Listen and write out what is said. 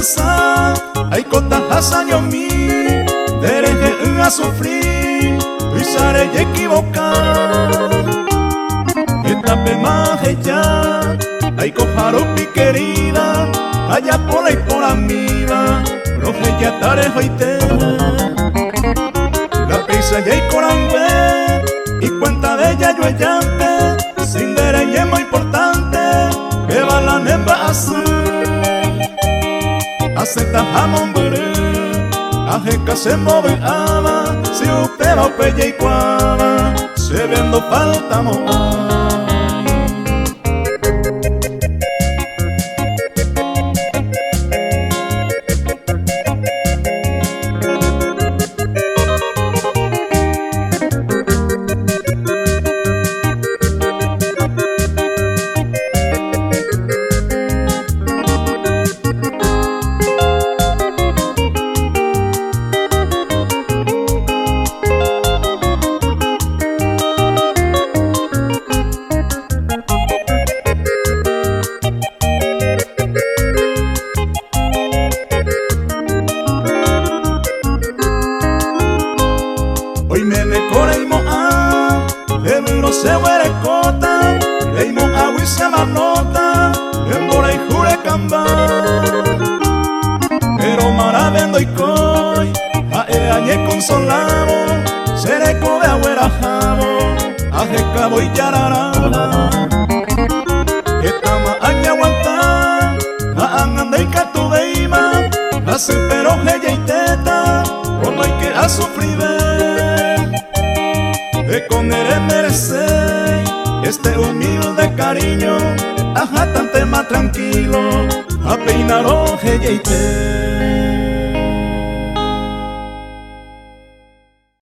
pensa ay kota hasanyo mi dereje a sufrir y sare y equivocar esta pemaje ya ay cojaro mi querida allá por ahí por amiga roje ya tare hoite la pisa ya y corangüe y cuenta de ella yo llante sin dereñe muy importante que va la nemba azul acepta jamón bere ajeca se mueve ama si usted va pelle y cuava se viendo falta moa. Hoy me decoreimo a Ebro se huere cota Leimo agua y se manota Embora y jure camba Pero maravendo y coy A añe consolamo Seré cobe agüera jabo Aje cabo y yararaba Esta ma aña aguanta A anganda y catubeima Hace pero ella y teta Como hay que a sufrir de comer merecer este humilde cariño, ajá, tan tema tranquilo, a peinar oje y te.